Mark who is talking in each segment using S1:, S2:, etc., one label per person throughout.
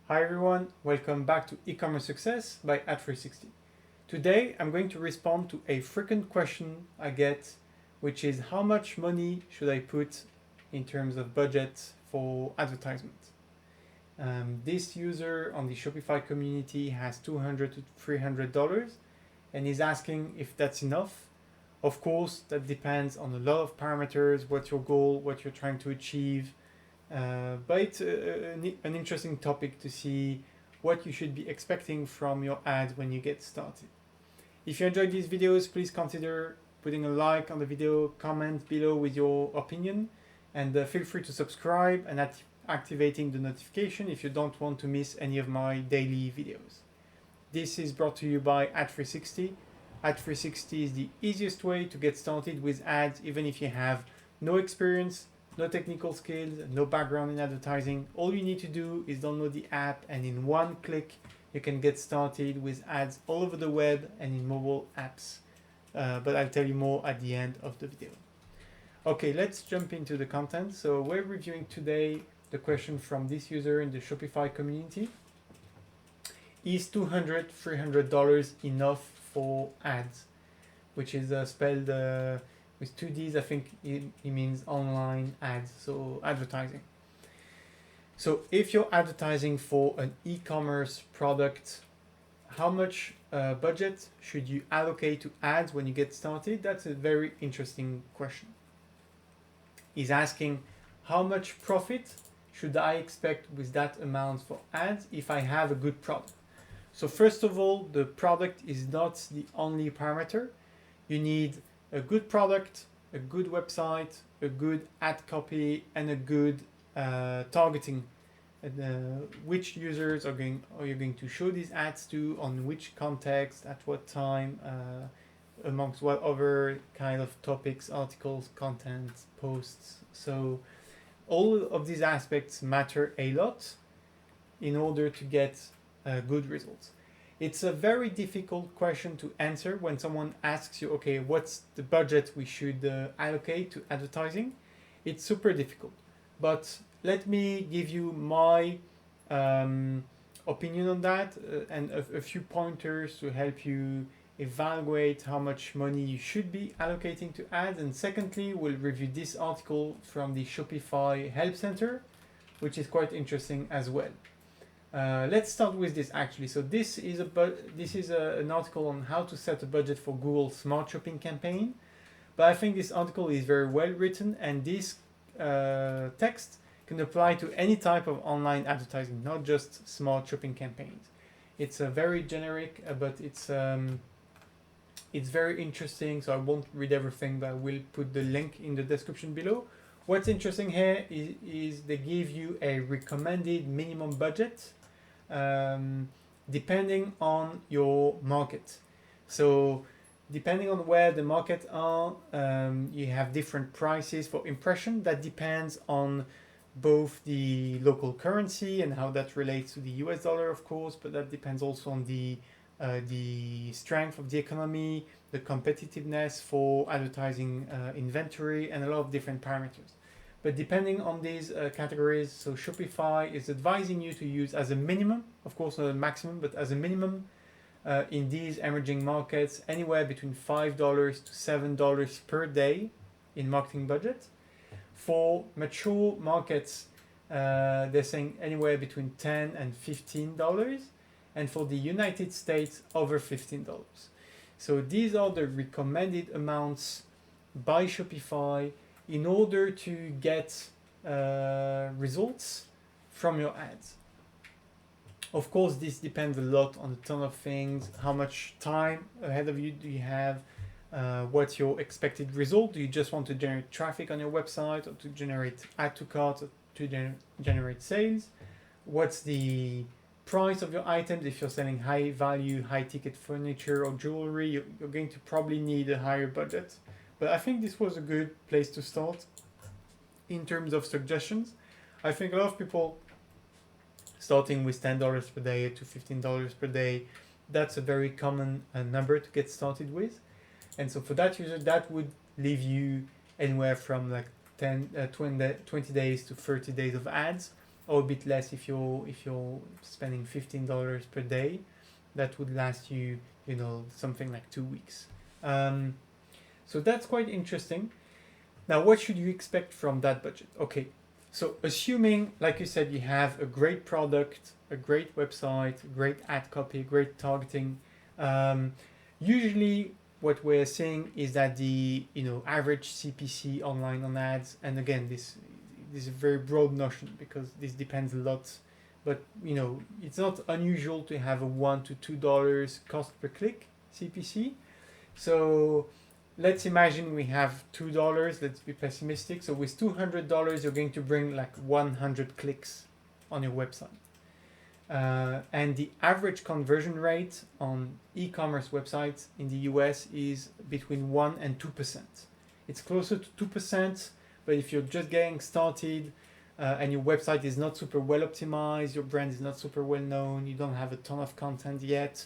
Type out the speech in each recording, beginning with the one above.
S1: Hi everyone, welcome back to E-commerce Success by Ad360. Today I'm going to respond to a frequent question I get, which is how much money should I put in terms of budget for advertisement? This user on the Shopify community has $200 to $300 and is asking if that's enough. Of course, that depends on a lot of parameters, what's your goal, what you're trying to achieve. But it's an interesting topic to see what you should be expecting from your ads when you get started. If you enjoyed these videos, please consider putting a like on the video, comment below with your opinion, and feel free to subscribe and activating the notification if you don't want to miss any of my daily videos. This is brought to you by Ad360. Ad360 is the easiest way to get started with ads, even if you have no experience, no technical skills, no background in advertising. All you need to do is download the app, and in one click you can get started with ads all over the web and in mobile apps. But I'll tell you more at the end of the video. Okay, let's jump into the content. So we're reviewing today the question from this user in the Shopify community. Is $200, $300 enough for ads? Which is spelled with two D's. I think it means online ads, so advertising. So if you're advertising for an e-commerce product, how much budget should you allocate to ads when you get started? That's a very interesting question. He's asking how much profit should I expect with that amount for ads if I have a good product? So first of all, the product is not the only parameter. You need a good product, a good website, a good ad copy, and a good targeting. Which users are you going to show these ads to, on which context, at what time, amongst what other kind of topics, articles, content, posts. So all of these aspects matter a lot in order to get good results. It's a very difficult question to answer when someone asks you, okay, what's the budget we should allocate to advertising? It's super difficult. But let me give you my opinion on that and a few pointers to help you evaluate how much money you should be allocating to ads. And secondly, we'll review this article from the Shopify Help Center, which is quite interesting as well. Let's start with this actually. So this is an article on how to set a budget for Google Smart Shopping campaign. But I think this article is very well written, and this text can apply to any type of online advertising, not just smart shopping campaigns. It's very generic, but it's very interesting. So I won't read everything, but I will put the link in the description below. What's interesting here is they give you a recommended minimum budget depending on your market. So depending on where the market are, you have different prices for impression. That depends on both the local currency and how that relates to the US dollar, of course, but that depends also on the strength of the economy, the competitiveness for advertising inventory, and a lot of different parameters. But depending on these categories, so Shopify is advising you to use as a minimum, of course not a maximum, but as a minimum in these emerging markets, anywhere between $5 to $7 per day in marketing budget. For mature markets, they're saying anywhere between $10 and $15, and for the United States, over $15. So these are the recommended amounts by Shopify in order to get results from your ads. Of course, this depends a lot on a ton of things. How much time ahead of you do you have? What's your expected result? Do you just want to generate traffic on your website, or to generate add to cart, or to generate sales? What's the price of your items? If you're selling high value, high ticket furniture or jewelry, you're going to probably need a higher budget. But I think this was a good place to start in terms of suggestions. I think a lot of people starting with $10 per day to $15 per day, that's a very common number to get started with. And so for that user, that would leave you anywhere from like 20 days to 30 days of ads. or a bit less if you're spending $15 per day. That would last you, something like 2 weeks. So that's quite interesting. Now, what should you expect from that budget? Okay, so assuming, like you said, you have a great product, a great website, a great ad copy, great targeting, usually what we're seeing is that the average CPC online on ads, and again, this is a very broad notion because this depends a lot, but it's not unusual to have a $1 to $2 cost per click CPC. So let's imagine we have $2. Let's be pessimistic. So with $200, you're going to bring like 100 clicks on your website. And the average conversion rate on e-commerce websites in the US is between 1 and 2%. It's closer to 2%, but if you're just getting started and your website is not super well optimized, your brand is not super well known, you don't have a ton of content yet,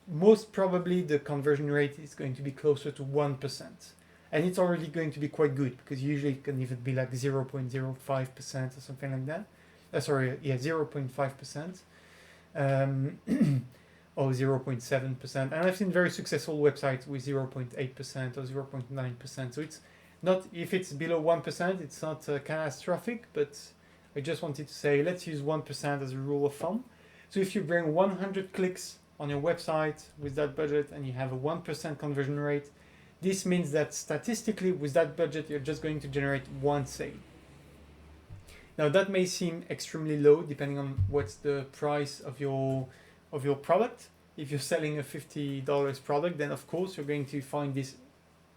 S1: most probably the conversion rate is going to be closer to 1%. And it's already going to be quite good because usually it can even be like 0.05% or something like that. 0.5%. Or 0.7%. And I've seen very successful websites with 0.8% or 0.9%. So it's not, if it's below 1%, it's not catastrophic, but I just wanted to say, let's use 1% as a rule of thumb. So if you bring 100 clicks on your website with that budget and you have a 1% conversion rate, this means that statistically with that budget, you're just going to generate one sale. Now that may seem extremely low depending on what's the price of your product. If you're selling a $50 product, then of course you're going to find this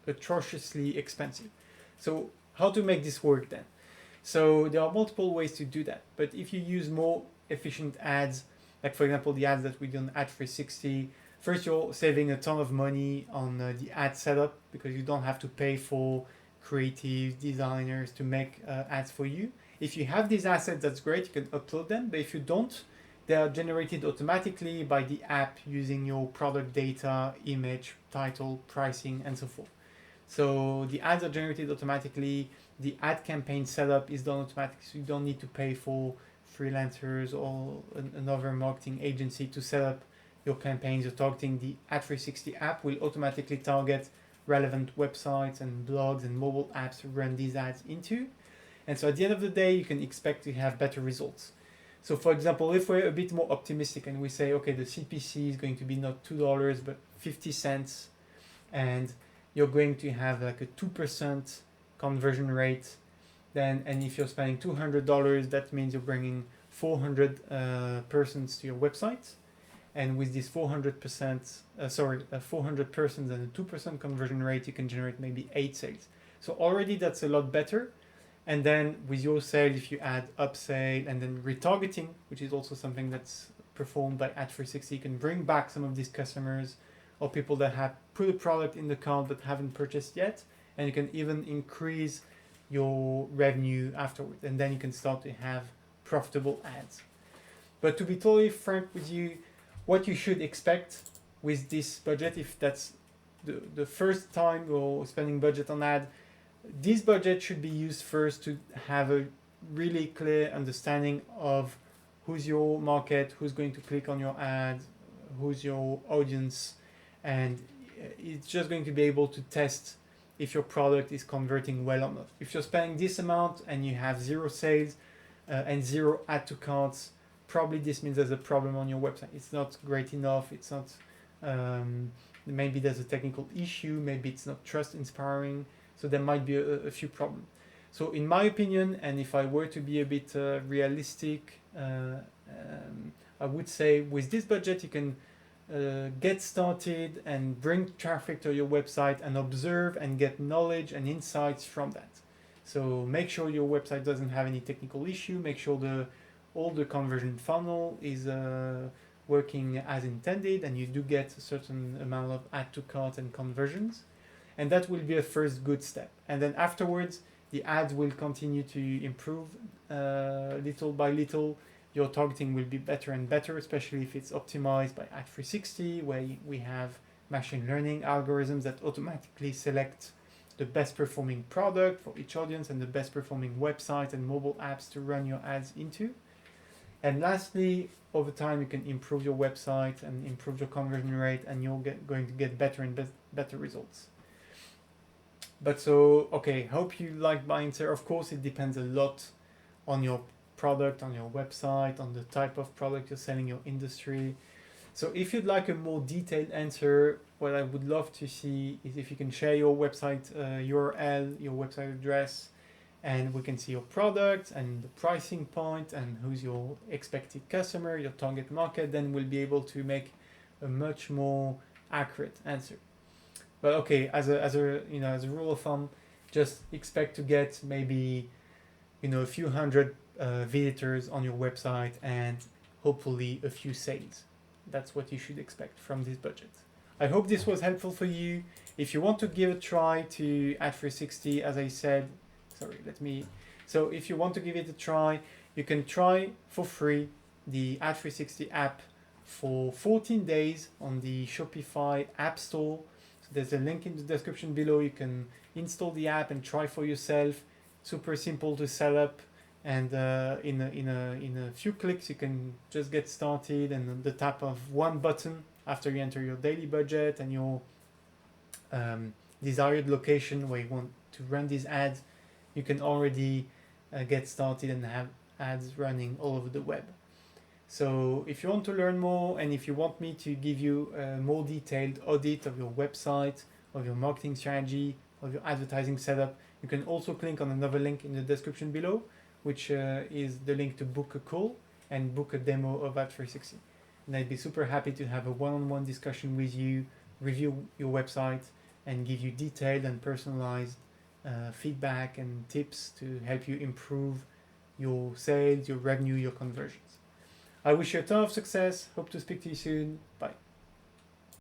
S1: atrociously expensive. So how to make this work then? So there are multiple ways to do that, but if you use more efficient ads, like for example the ads that we do on Ad360, first you're saving a ton of money on the ad setup because you don't have to pay for creative designers to make ads for you. If you have these assets, that's great, you can upload them, but if you don't, they are generated automatically by the app using your product data, image, title, pricing, and so forth. So the ads are generated automatically, the ad campaign setup is done automatically, so you don't need to pay for freelancers or another marketing agency to set up your campaigns. You're targeting the Ad360 app will automatically target relevant websites and blogs and mobile apps to run these ads into. And so at the end of the day, you can expect to have better results. So for example, if we're a bit more optimistic and we say, okay, the CPC is going to be not $2, but 50 cents, and you're going to have like a 2% conversion rate, then, and if you're spending $200, that means you're bringing 400 persons to your website. And with this 400 persons and a 2% conversion rate, you can generate maybe 8 sales. So already that's a lot better. And then with your sale, if you add upsell and then retargeting, which is also something that's performed by Ad360, you can bring back some of these customers or people that have put a product in the cart but haven't purchased yet. And you can even increase your revenue afterwards. And then you can start to have profitable ads. But to be totally frank with you, what you should expect with this budget, if that's the first time you're spending budget on ad, this budget should be used first to have a really clear understanding of who's your market, who's going to click on your ad, who's your audience, and it's just going to be able to test if your product is converting well or not. If you're spending this amount and you have 0 sales and 0 add to carts, probably this means there's a problem on your website. It's not great enough, it's not, maybe there's a technical issue, maybe it's not trust inspiring. So there might be a few problems. So in my opinion, and if I were to be a bit realistic, I would say with this budget you can get started and bring traffic to your website and observe and get knowledge and insights from that. So make sure your website doesn't have any technical issue, make sure all the conversion funnel is working as intended and you do get a certain amount of add to cart and conversions. And that will be a first good step. And then afterwards, the ads will continue to improve little by little. Your targeting will be better and better, especially if it's optimized by Ad360, where we have machine learning algorithms that automatically select the best performing product for each audience and the best performing website and mobile apps to run your ads into. And lastly, over time you can improve your website and improve your conversion rate, and you're going to get better and better results. But so, okay, hope you like my answer. Of course, it depends a lot on your product, on your website, on the type of product you're selling, your industry. So if you'd like a more detailed answer, what I would love to see is if you can share your website URL, your website address, and we can see your product and the pricing point and who's your expected customer, your target market. Then we'll be able to make a much more accurate answer. But okay, as a rule of thumb, just expect to get maybe a few hundred visitors on your website and hopefully a few sales. That's what you should expect from this budget. I hope this was helpful for you. If you want to give a try to Ad360, as I said, so if you want to give it a try, you can try for free the Ad360 app for 14 days on the Shopify App Store. So there's a link in the description below. You can install the app and try for yourself. Super simple to set up, and in a few clicks you can just get started. And the tap of one button after you enter your daily budget and your desired location where you want to run these ads, you can already get started and have ads running all over the web. So if you want to learn more, and if you want me to give you a more detailed audit of your website, of your marketing strategy, of your advertising setup, you can also click on another link in the description below, which is the link to book a call and book a demo of Ad360. And I'd be super happy to have a one-on-one discussion with you, review your website, and give you detailed and personalized feedback and tips to help you improve your sales, your revenue, your conversions. I wish you a ton of success. Hope to speak to you soon. Bye.